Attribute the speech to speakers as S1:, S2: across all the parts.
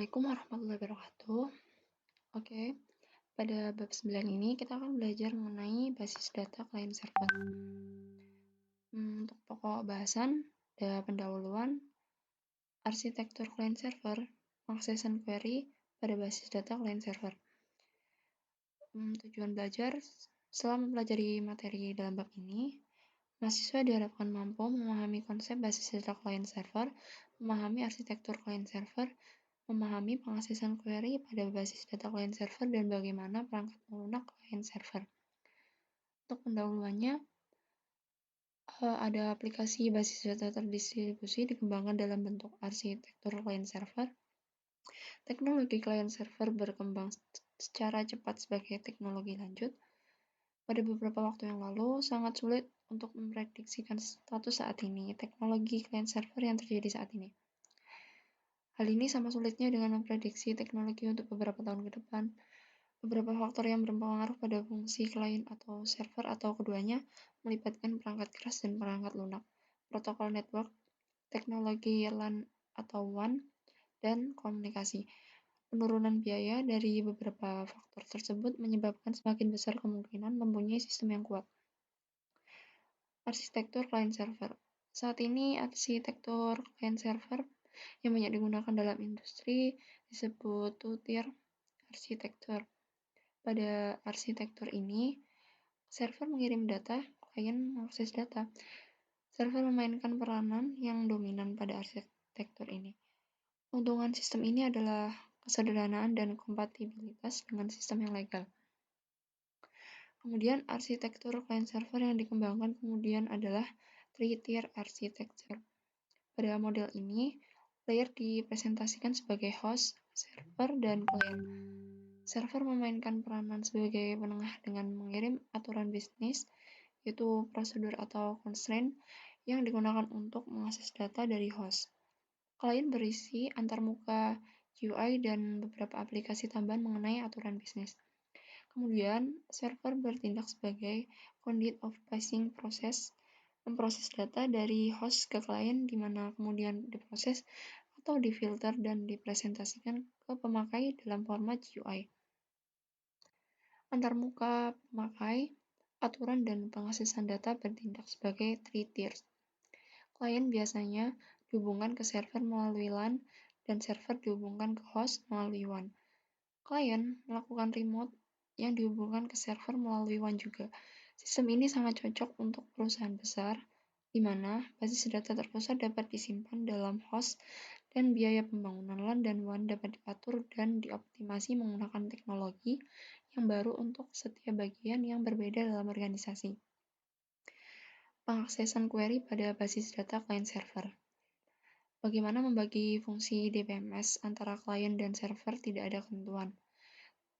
S1: Assalamualaikum warahmatullahi wabarakatuh. Oke, pada bab 9 ini kita akan belajar mengenai basis data client server. Untuk pokok bahasan, ada pendahuluan, arsitektur client server, pengaksesan query pada basis data client server. Tujuan belajar, setelah mempelajari materi dalam bab ini, mahasiswa diharapkan mampu memahami konsep basis data client server, memahami arsitektur client server, memahami pengaksesan query pada basis data client server, dan bagaimana perangkat melunak client server. Untuk pendahuluannya, ada aplikasi basis data terdistribusi dikembangkan dalam bentuk arsitektur client server. Teknologi client server berkembang secara cepat sebagai teknologi lanjut. Pada beberapa waktu yang lalu, sangat sulit untuk memprediksikan status saat ini, teknologi client server yang terjadi saat ini. Hal ini sama sulitnya dengan memprediksi teknologi untuk beberapa tahun ke depan. Beberapa faktor yang berpengaruh pada fungsi klien atau server atau keduanya melibatkan perangkat keras dan perangkat lunak, protokol network, teknologi LAN atau WAN, dan komunikasi. Penurunan biaya dari beberapa faktor tersebut menyebabkan semakin besar kemungkinan mempunyai sistem yang kuat. Arsitektur client server. Saat ini arsitektur client server yang banyak digunakan dalam industri disebut two-tier arsitektur. Pada arsitektur ini, server mengirim data, klien mengakses data. Server memainkan peranan yang dominan pada arsitektur ini. Keuntungan sistem ini adalah kesederhanaan dan kompatibilitas dengan sistem yang legal. Kemudian arsitektur client server yang dikembangkan kemudian adalah three-tier architecture. Pada model ini, layer dipresentasikan sebagai host, server, dan klien. Server memainkan peranan sebagai penengah dengan mengirim aturan bisnis, yaitu prosedur atau constraint yang digunakan untuk mengakses data dari host. Klien berisi antarmuka UI dan beberapa aplikasi tambahan mengenai aturan bisnis. Kemudian, server bertindak sebagai conduit of passing process, memproses data dari host ke klien, di mana kemudian diproses atau difilter dan dipresentasikan ke pemakai dalam format UI. Antarmuka pemakai, aturan, dan pengaksesan data bertindak sebagai three tiers. Klien biasanya dihubungkan ke server melalui LAN, dan server dihubungkan ke host melalui WAN. Klien melakukan remote yang dihubungkan ke server melalui WAN juga. Sistem ini sangat cocok untuk perusahaan besar, di mana basis data terpusat dapat disimpan dalam host dan biaya pembangunan LAN dan WAN dapat diatur dan dioptimasi menggunakan teknologi yang baru untuk setiap bagian yang berbeda dalam organisasi. Pengaksesan query pada basis data client server. Bagaimana membagi fungsi DBMS antara klien dan server tidak ada ketentuan,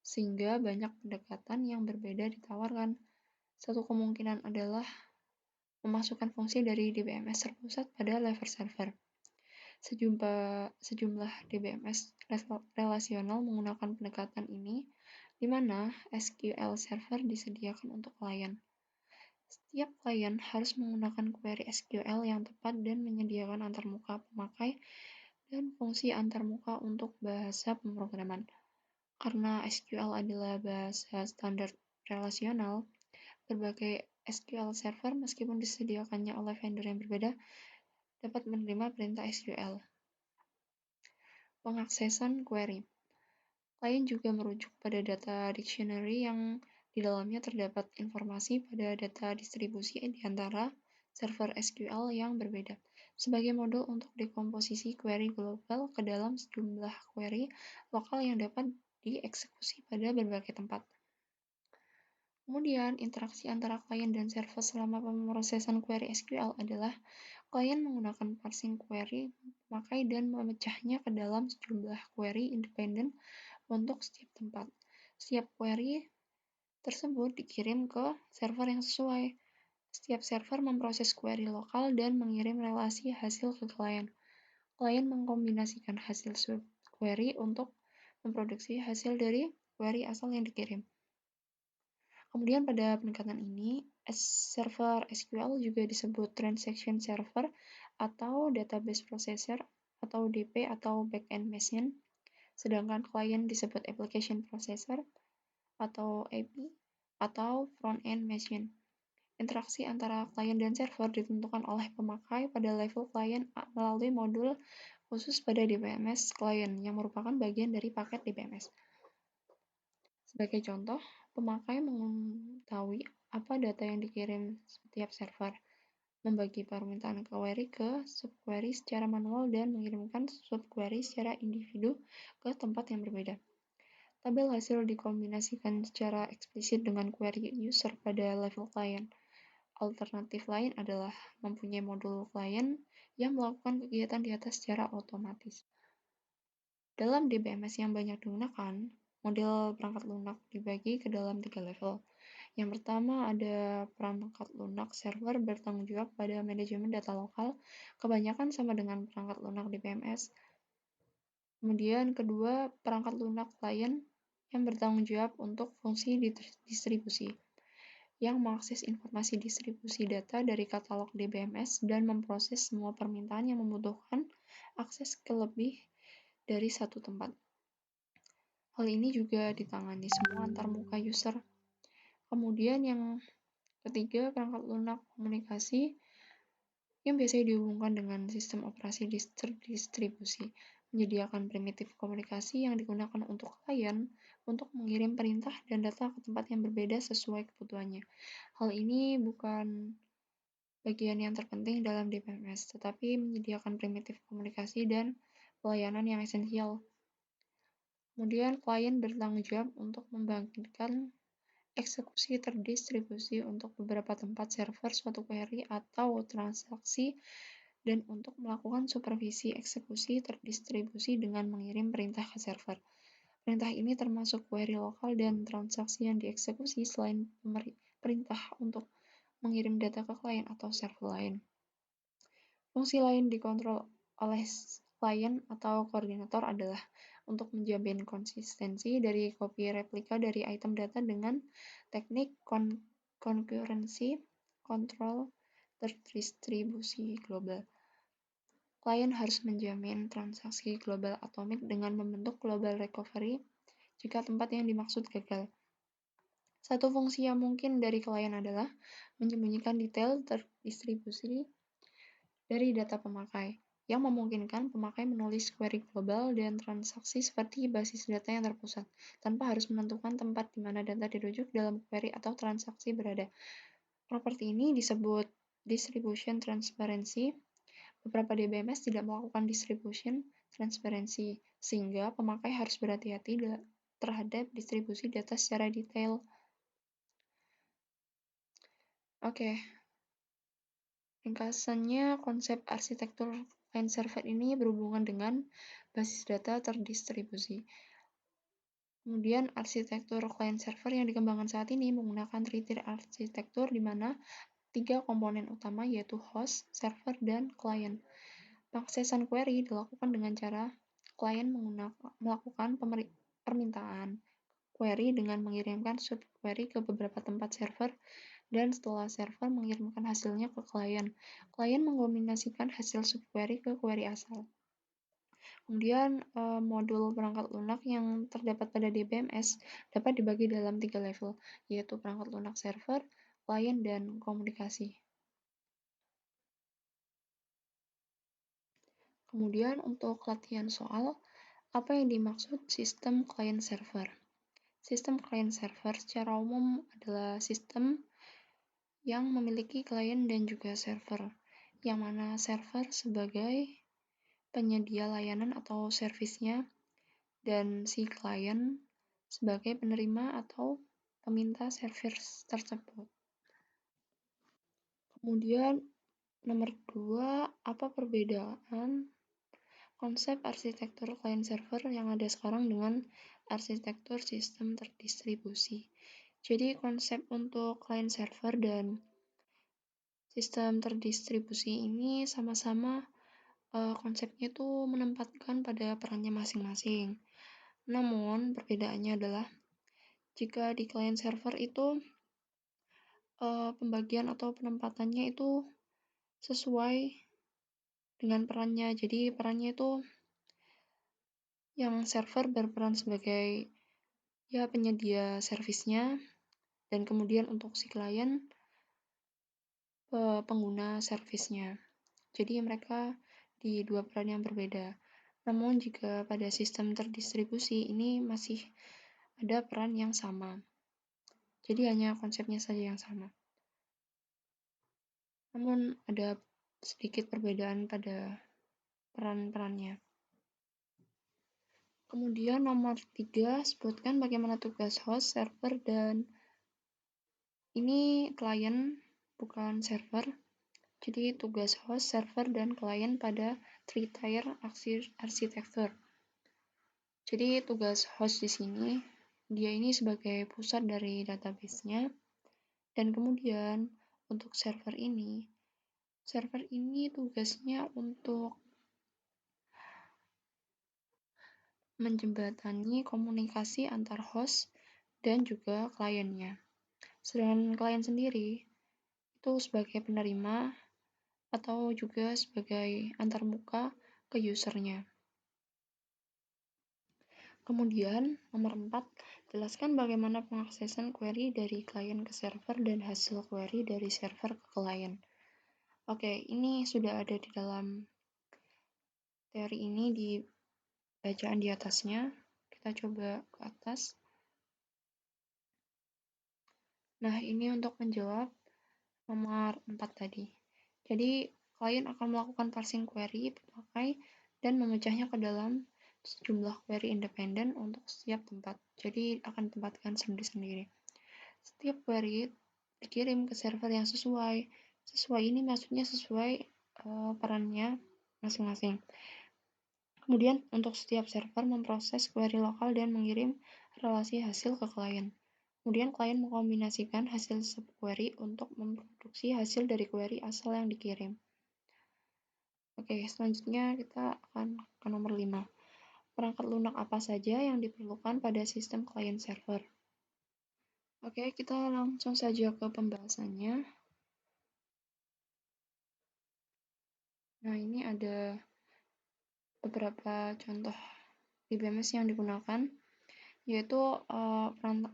S1: sehingga banyak pendekatan yang berbeda ditawarkan. Satu kemungkinan adalah memasukkan fungsi dari DBMS terpusat pada level server. Sejumlah DBMS relasional menggunakan pendekatan ini, di mana SQL Server disediakan untuk klien. Setiap klien harus menggunakan query SQL yang tepat dan menyediakan antarmuka pemakai dan fungsi antarmuka untuk bahasa pemrograman. Karena SQL adalah bahasa standar relasional, berbagai SQL Server meskipun disediakannya oleh vendor yang berbeda dapat menerima perintah SQL. Pengaksesan query. Klien juga merujuk pada data dictionary yang di dalamnya terdapat informasi pada data distribusi di antara server SQL yang berbeda, sebagai model untuk dekomposisi query global ke dalam sejumlah query lokal yang dapat dieksekusi pada berbagai tempat. Kemudian, interaksi antara klien dan server selama pemrosesan query SQL adalah klien menggunakan parsing query pemakai dan memecahnya ke dalam sejumlah query independen untuk setiap tempat. Setiap query tersebut dikirim ke server yang sesuai. Setiap server memproses query lokal dan mengirim relasi hasil ke klien. Klien mengkombinasikan hasil query untuk memproduksi hasil dari query asal yang dikirim. Kemudian pada pendekatan ini, server SQL juga disebut Transaction Server atau Database Processor atau DP atau Backend Machine. sedangkan klien disebut application processor atau AP atau front-end machine. Interaksi antara klien dan server ditentukan oleh pemakai pada level klien melalui modul khusus pada DBMS klien yang merupakan bagian dari paket DBMS. Sebagai contoh, pemakai mengetahui apa data yang dikirim setiap server, membagi permintaan query ke subquery secara manual dan mengirimkan subquery secara individu ke tempat yang berbeda. Tabel hasil dikombinasikan secara eksplisit dengan query user pada level klien. Alternatif lain adalah mempunyai modul klien yang melakukan kegiatan di atas secara otomatis. Dalam DBMS yang banyak digunakan, model perangkat lunak dibagi ke dalam 3 level. Yang pertama ada perangkat lunak server bertanggung jawab pada manajemen data lokal, kebanyakan sama dengan perangkat lunak DBMS. Kemudian kedua, perangkat lunak klien yang bertanggung jawab untuk fungsi distribusi, yang mengakses informasi distribusi data dari katalog DBMS dan memproses semua permintaan yang membutuhkan akses ke lebih dari satu tempat. Hal ini juga ditangani semua antarmuka user. Kemudian yang ketiga, perangkat lunak komunikasi yang biasanya dihubungkan dengan sistem operasi terdistribusi, menyediakan primitif komunikasi yang digunakan untuk klien untuk mengirim perintah dan data ke tempat yang berbeda sesuai kebutuhannya. Hal ini bukan bagian yang terpenting dalam DBMS, tetapi menyediakan primitif komunikasi dan pelayanan yang esensial. Kemudian, klien bertanggung jawab untuk membangkitkan eksekusi terdistribusi untuk beberapa tempat server suatu query atau transaksi dan untuk melakukan supervisi eksekusi terdistribusi dengan mengirim perintah ke server. Perintah ini termasuk query lokal dan transaksi yang dieksekusi selain perintah untuk mengirim data ke klien atau server lain. Fungsi lain dikontrol oleh klien atau koordinator adalah untuk menjamin konsistensi dari kopi replika dari item data dengan teknik concurrency control terdistribusi global. Klien harus menjamin transaksi global atomik dengan membentuk global recovery jika tempat yang dimaksud gagal. Satu fungsi yang mungkin dari klien adalah menyembunyikan detail terdistribusi dari data pemakai, yang memungkinkan pemakai menulis query global dan transaksi seperti basis data yang terpusat, tanpa harus menentukan tempat di mana data dirujuk dalam query atau transaksi berada. Properti ini disebut distribution transparency. Beberapa DBMS tidak melakukan distribution transparency, sehingga pemakai harus berhati-hati terhadap distribusi data secara detail. Oke. Ringkasannya, konsep arsitektur client server ini berhubungan dengan basis data terdistribusi. Kemudian, arsitektur client server yang dikembangkan saat ini menggunakan three-tier arsitektur di mana 3 komponen utama yaitu host, server, dan client. Pengaksesan query dilakukan dengan cara klien melakukan permintaan query dengan mengirimkan subquery ke beberapa tempat server, dan setelah server mengirimkan hasilnya ke klien, klien mengombinasikan hasil subquery ke query asal. Kemudian, modul perangkat lunak yang terdapat pada DBMS dapat dibagi dalam 3 level, yaitu perangkat lunak server, klien, dan komunikasi. Kemudian, untuk latihan soal, apa yang dimaksud sistem client server? Sistem client server secara umum adalah sistem yang memiliki klien dan juga server, yang mana server sebagai penyedia layanan atau servisnya, dan si klien sebagai penerima atau peminta service tersebut. Kemudian, nomor 2, apa perbedaan konsep arsitektur client server yang ada sekarang dengan arsitektur sistem terdistribusi? Jadi, konsep untuk client server dan sistem terdistribusi ini sama-sama konsepnya itu menempatkan pada perannya masing-masing. Namun, perbedaannya adalah jika di client server itu pembagian atau penempatannya itu sesuai dengan perannya. Jadi, perannya itu yang server berperan sebagai penyedia servisnya, dan kemudian untuk si klien pengguna servisnya. Jadi mereka di dua peran yang berbeda. Namun jika pada sistem terdistribusi ini masih ada peran yang sama. Jadi hanya konsepnya saja yang sama. Namun ada sedikit perbedaan pada peran-perannya. Kemudian nomor 3, sebutkan bagaimana tugas host, server, dan ini klien, bukan server. Jadi tugas host, server, dan klien pada three-tier arsitektur. Jadi tugas host di sini, dia ini sebagai pusat dari database-nya, dan kemudian untuk server ini tugasnya untuk menjembatani komunikasi antar host dan juga kliennya. Sedangkan klien sendiri itu sebagai penerima atau juga sebagai antarmuka ke usernya. Kemudian, nomor 4, jelaskan bagaimana pengaksesan query dari klien ke server dan hasil query dari server ke klien. Oke, ini sudah ada di dalam teori ini di bacaan di atasnya. Kita coba ke atas. Nah, ini untuk menjawab nomor 4 tadi. Jadi, klien akan melakukan parsing query pemakai dan memecahnya ke dalam sejumlah query independen untuk setiap tempat. Jadi, akan tempatkan sendiri-sendiri. Setiap query dikirim ke server yang sesuai. Sesuai ini maksudnya sesuai perannya masing-masing. Kemudian, untuk setiap server memproses query lokal dan mengirim relasi hasil ke klien. Kemudian, klien mengkombinasikan hasil subquery untuk memproduksi hasil dari query asal yang dikirim. Oke, selanjutnya kita akan ke nomor 5. Perangkat lunak apa saja yang diperlukan pada sistem klien server? Oke, kita langsung saja ke pembahasannya. Nah, ini ada beberapa contoh DBMS yang digunakan, yaitu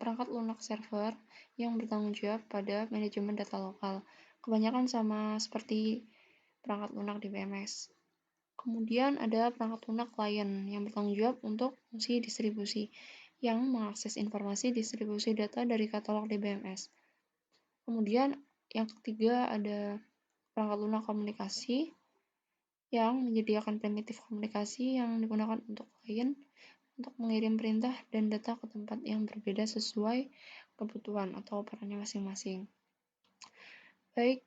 S1: perangkat lunak server yang bertanggung jawab pada manajemen data lokal. Kebanyakan sama seperti perangkat lunak DBMS. Kemudian ada perangkat lunak klien yang bertanggung jawab untuk fungsi distribusi, yang mengakses informasi distribusi data dari katalog DBMS. Kemudian yang ketiga ada perangkat lunak komunikasi yang menyediakan primitif komunikasi yang digunakan untuk klien untuk mengirim perintah dan data ke tempat yang berbeda sesuai kebutuhan atau perannya masing-masing. Baik,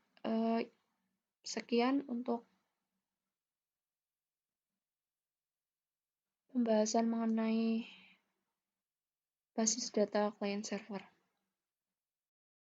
S1: sekian untuk pembahasan mengenai basis data client server.